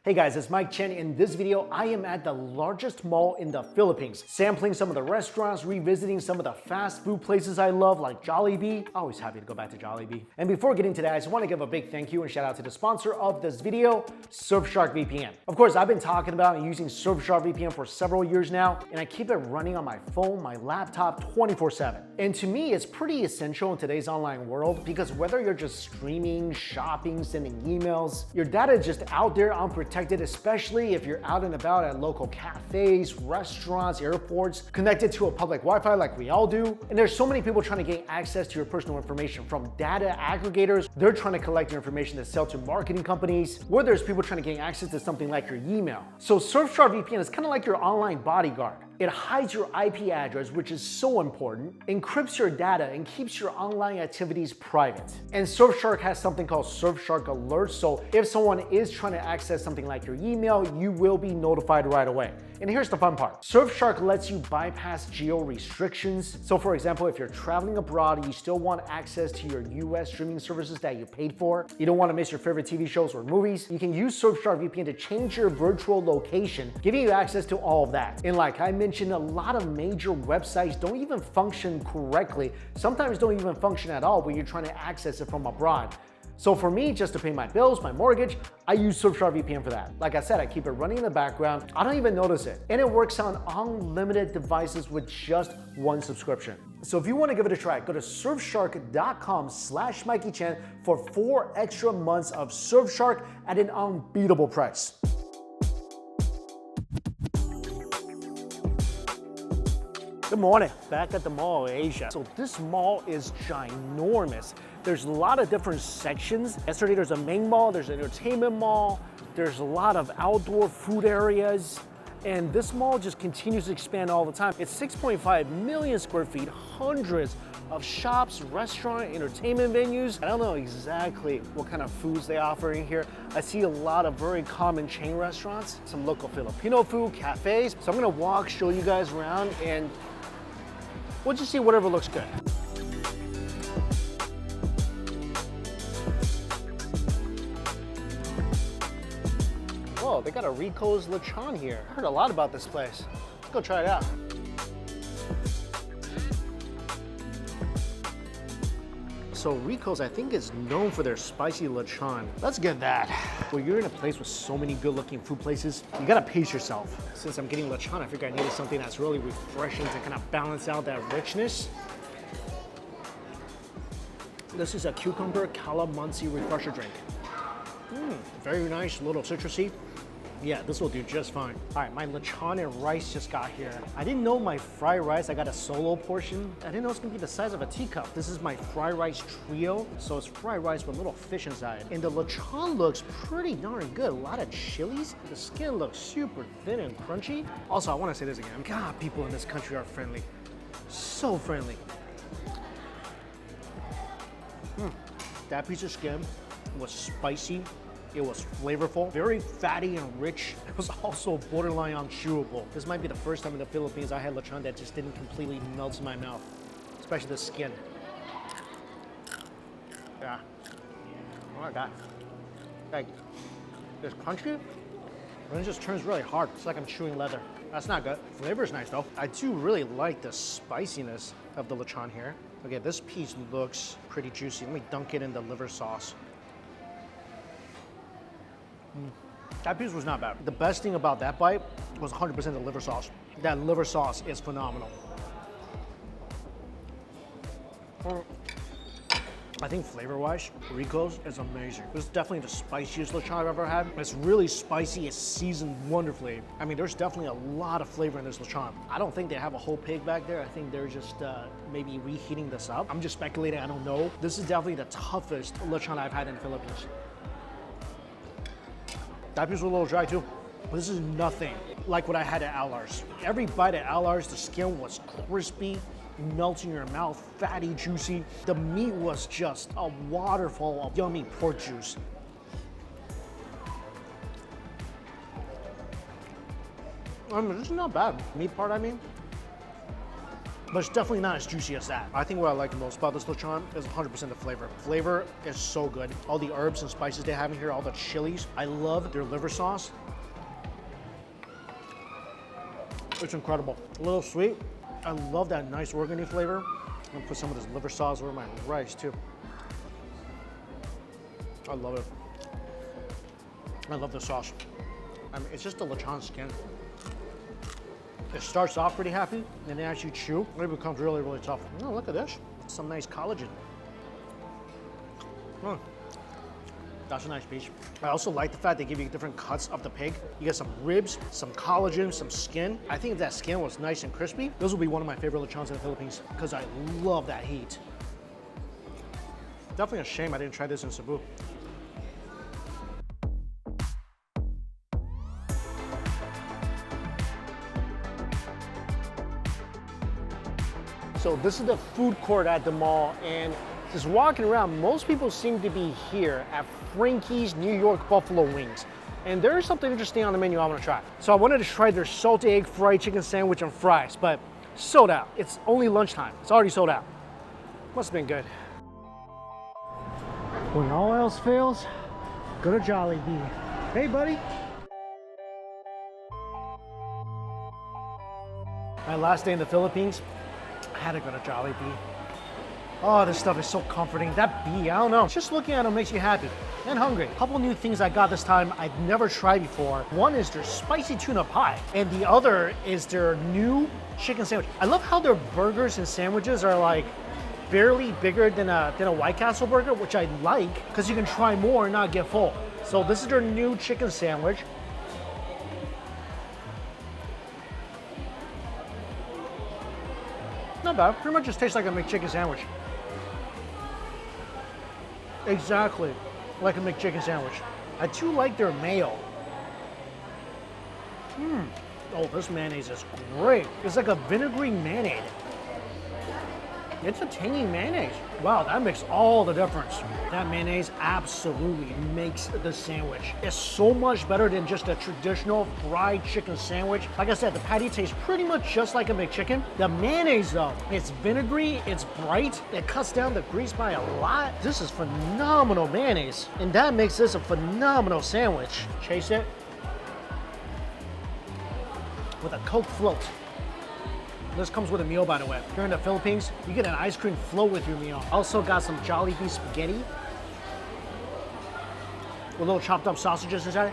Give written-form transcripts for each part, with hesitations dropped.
Hey guys, it's Mike Chen. In this video, I am at the largest mall in the Philippines, sampling some of the restaurants, revisiting some of the fast food places I love like Jollibee. Always happy to go back to Jollibee. And before getting to that, I just want to give a big thank you and shout out to the sponsor of this video, Surfshark VPN. Of course, I've been talking about and using Surfshark VPN for several years now, and I keep it running on my phone, my laptop 24/7. And to me, it's pretty essential in today's online world because whether you're just streaming, shopping, sending emails, your data is just out there unprotected, especially if you're out and about at local cafes, restaurants, airports, connected to a public Wi-Fi like we all do. And there's so many people trying to gain access to your personal information, from data aggregators, they're trying to collect your information to sell to marketing companies, or there's people trying to gain access to something like your email. So Surfshark VPN is kind of like your online bodyguard. It hides your IP address, which is so important, encrypts your data, and keeps your online activities private. And Surfshark has something called Surfshark Alerts, so if someone is trying to access something like your email, you will be notified right away. And here's the fun part. Surfshark lets you bypass geo restrictions. So for example, if you're traveling abroad, you still want access to your US streaming services that you paid for, you don't want to miss your favorite TV shows or movies, you can use Surfshark VPN to change your virtual location, giving you access to all of that. And like I mentioned, a lot of major websites don't even function correctly, sometimes don't even function at all when you're trying to access it from abroad. So for me, just to pay my bills, my mortgage, I use Surfshark VPN for that. Like I said, I keep it running in the background. I don't even notice it. And it works on unlimited devices with just one subscription. So if you want to give it a try, go to surfshark.com/MikeyChen for 4 extra months of Surfshark at an unbeatable price. Good morning, back at the Mall of Asia. So this mall is ginormous. There's a lot of different sections. Yesterday there's a main mall, there's an entertainment mall, there's a lot of outdoor food areas, and this mall just continues to expand all the time. It's 6.5 million square feet, hundreds of shops, restaurant, entertainment venues. I don't know exactly what kind of foods they offer in here. I see a lot of very common chain restaurants, some local Filipino food, cafes. So I'm gonna walk, show you guys around, and we'll just see whatever looks good. Whoa, they got a Rico's Lechon here. I heard a lot about this place. Let's go try it out. So Rico's, I think, is known for their spicy lechon. Let's get that. When you're in a place with so many good looking food places, you gotta pace yourself. Since I'm getting lechon, I figured I needed something that's really refreshing to kind of balance out that richness. This is a cucumber calamansi refresher drink. Very nice, little citrusy. Yeah, this will do just fine. All right, my lechon and rice just got here. I didn't know my fried rice, I got a solo portion. I didn't know it's gonna be the size of a teacup. This is my fried rice trio. So it's fried rice with little fish inside. And the lechon looks pretty darn good. A lot of chilies. The skin looks super thin and crunchy. Also, I wanna say this again. God, people in this country are friendly. So friendly. That piece of skin was spicy. It was flavorful, very fatty and rich. It was also borderline unchewable. This might be the first time in the Philippines I had lechon that just didn't completely melt in my mouth, especially the skin. Yeah. Oh my God. Like, it's crunchy, and it just turns really hard. It's like I'm chewing leather. That's not good. Flavor is nice though. I do really like the spiciness of the lechon here. Okay, this piece looks pretty juicy. Let me dunk it in the liver sauce. That piece was not bad. The best thing about that bite was 100% the liver sauce. That liver sauce is phenomenal. I think flavor-wise, Rico's is amazing. This is definitely the spiciest lechon I've ever had. It's really spicy, it's seasoned wonderfully. I mean, there's definitely a lot of flavor in this lechon. I don't think they have a whole pig back there. I think they're just maybe reheating this up. I'm just speculating, I don't know. This is definitely the toughest lechon I've had in the Philippines. That piece was a little dry too. But this is nothing like what I had at Alar's. Every bite at Alar's, the skin was crispy, melts in your mouth, fatty, juicy. The meat was just a waterfall of yummy pork juice. I mean, this is not bad. Meat part, I mean. but it's definitely not as juicy as that. I think what I like the most about this lechon is 100% the flavor. Flavor is so good. All the herbs and spices they have in here, all the chilies. I love their liver sauce. It's incredible. A little sweet. I love that nice organy flavor. I'm gonna put some of this liver sauce over my rice too. I love it. I love the sauce. I mean, it's just the lechon skin. It starts off pretty happy, and then as you chew, it becomes really, really tough. Oh, look at this. Some nice collagen. Mm. That's a nice piece. I also like the fact they give you different cuts of the pig. You get some ribs, some collagen, some skin. I think if that skin was nice and crispy, those will be one of my favorite lechons in the Philippines because I love that heat. Definitely a shame I didn't try this in Cebu. So this is the food court at the mall, and just walking around, most people seem to be here at Frankie's New York Buffalo Wings. And there's something interesting on the menu I want to try. So I wanted to try their salted egg fried chicken sandwich and fries, but sold out. It's only lunchtime. It's already sold out. Must have been good. When all else fails, go to Jollibee. Hey, buddy. My last day in the Philippines, I had to go to Jollibee. Oh, this stuff is so comforting. That bee, I don't know. Just looking at it makes you happy and hungry. A couple new things I got this time I'd never tried before. One is their spicy tuna pie, and the other is their new chicken sandwich. I love how their burgers and sandwiches are like barely bigger than a White Castle burger, which I like because you can try more and not get full. So this is their new chicken sandwich. Not bad. Pretty much just tastes like a McChicken sandwich. Exactly like a McChicken sandwich. I do like their mayo. Oh, this mayonnaise is great. It's like a vinegary mayonnaise. It's a tangy mayonnaise. Wow, that makes all the difference. That mayonnaise absolutely makes the sandwich. It's so much better than just a traditional fried chicken sandwich. Like I said, the patty tastes pretty much just like a McChicken. The mayonnaise though, it's vinegary, it's bright, it cuts down the grease by a lot. This is phenomenal mayonnaise, and that makes this a phenomenal sandwich. Chase it with a Coke float. This comes with a meal, by the way. Here in the Philippines, you get an ice cream float with your meal. Also got some Jollibee spaghetti with little chopped up sausages inside.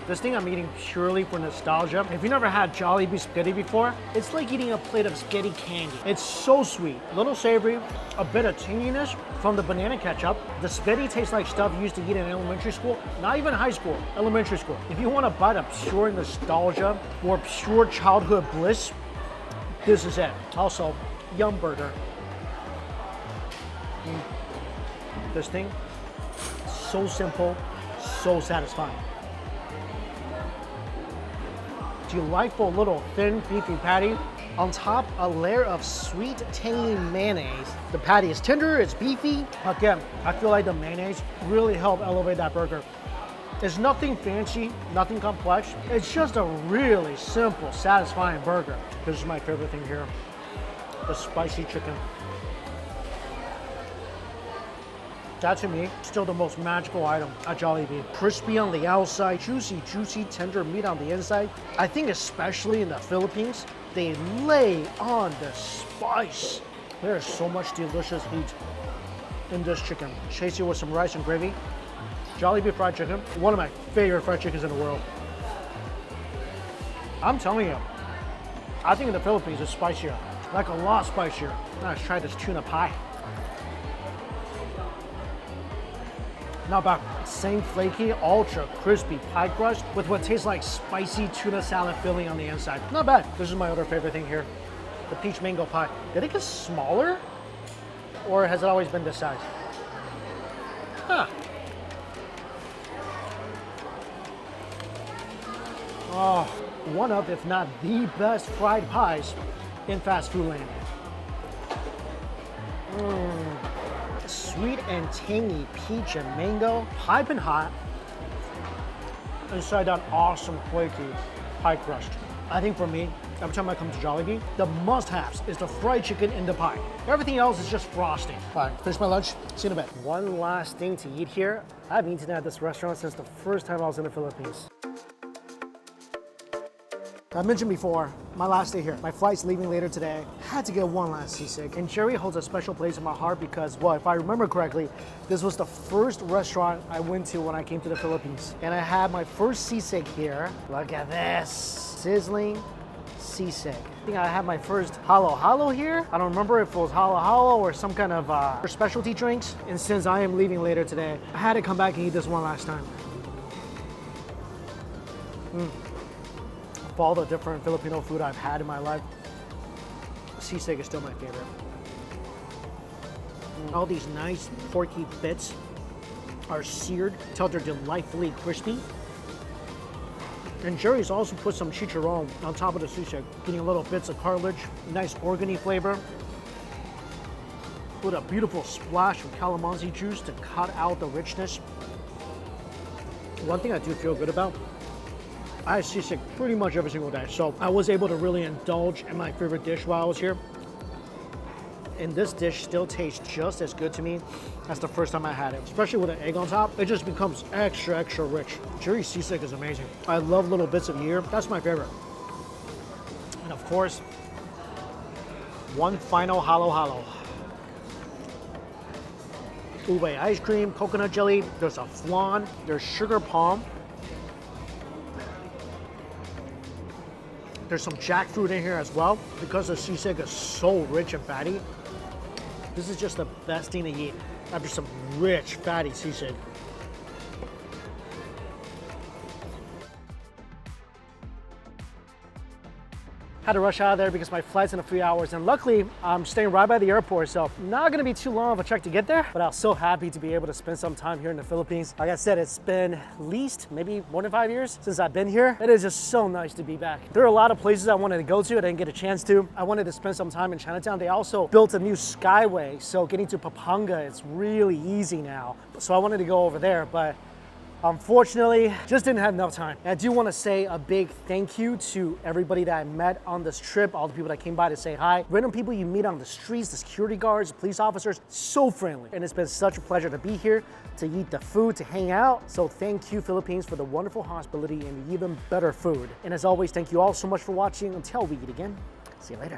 This thing I'm eating purely for nostalgia. If you never had Jollibee spaghetti before, it's like eating a plate of spaghetti candy. It's so sweet, a little savory, a bit of tinginess from the banana ketchup. The spaghetti tastes like stuff you used to eat in elementary school, not even high school, elementary school. If you want to bite of pure nostalgia or pure childhood bliss, this is it. Also, Yum Burger. This thing, so simple, so satisfying. Delightful little thin beefy patty. On top, a layer of sweet, tangy mayonnaise. The patty is tender, it's beefy. Again, I feel like the mayonnaise really helped elevate that burger. It's nothing fancy, nothing complex. It's just a really simple, satisfying burger. This is my favorite thing here, the spicy chicken. That to me, still the most magical item at Jollibee. Crispy on the outside, juicy, tender meat on the inside. I think especially in the Philippines, they lay on the spice. There is so much delicious heat in this chicken. Chase it with some rice and gravy. Jollibee fried chicken, one of my favorite fried chickens in the world. I'm telling you, I think in the Philippines it's spicier, like a lot spicier. Now let's try this tuna pie. Not bad. Same flaky, ultra crispy pie crust with what tastes like spicy tuna salad filling on the inside. Not bad. This is my other favorite thing here, the peach mango pie. Did it get smaller, or has it always been this size? Huh. Oh, one of, if not the best fried pies in fast food land. Sweet and tangy peach and mango, piping hot, inside that awesome flaky pie crust. I think for me, every time I come to Jollibee, the must-haves is the fried chicken and the pie. Everything else is just frosting. All right, finish my lunch. See you in a bit. One last thing to eat here. I haven't eaten at this restaurant since the first time I was in the Philippines. I mentioned before, my last day here. My flight's leaving later today. Had to get one last seasick. And Gerry holds a special place in my heart because, well, if I remember correctly, this was the first restaurant I went to when I came to the Philippines. And I had my first seasick here. Look at this. Sizzling seasick. I think I had my first halo here. I don't remember if it was halo or some kind of specialty drinks. And since I am leaving later today, I had to come back and eat this one last time. Of all the different Filipino food I've had in my life, sisig is still my favorite. All these nice porky bits are seared till they're delightfully crispy. And Gerry's also put some chicharron on top of the sisig, getting little bits of cartilage, nice organy flavor, with a beautiful splash of calamansi juice to cut out the richness. One thing I do feel good about, I had sisig pretty much every single day, so I was able to really indulge in my favorite dish while I was here. And this dish still tastes just as good to me as the first time I had it, especially with an egg on top. It just becomes extra, extra rich. Gerry's sisig is amazing. I love little bits of ear. That's my favorite. And of course, one final halo. Ube ice cream, coconut jelly, there's a flan, there's sugar palm. There's some jackfruit in here as well. Because the sisig is so rich and fatty, this is just the best thing to eat after some rich, fatty sisig. Had to rush out of there because my flight's in a few hours, and luckily I'm staying right by the airport, so not gonna be too long of a trek to get there, but I was so happy to be able to spend some time here in the Philippines. Like I said, it's been at least maybe more than 5 years since I've been here. It is just so nice to be back. There are a lot of places I wanted to go to, I didn't get a chance to. I wanted to spend some time in Chinatown. They also built a new skyway, so getting to Pampanga is really easy now. So I wanted to go over there, but unfortunately, just didn't have enough time. And I do want to say a big thank you to everybody that I met on this trip, all the people that came by to say hi, random people you meet on the streets, the security guards, police officers, so friendly. And it's been such a pleasure to be here, to eat the food, to hang out. So thank you, Philippines, for the wonderful hospitality and the even better food. And as always, thank you all so much for watching. Until we eat again, see you later.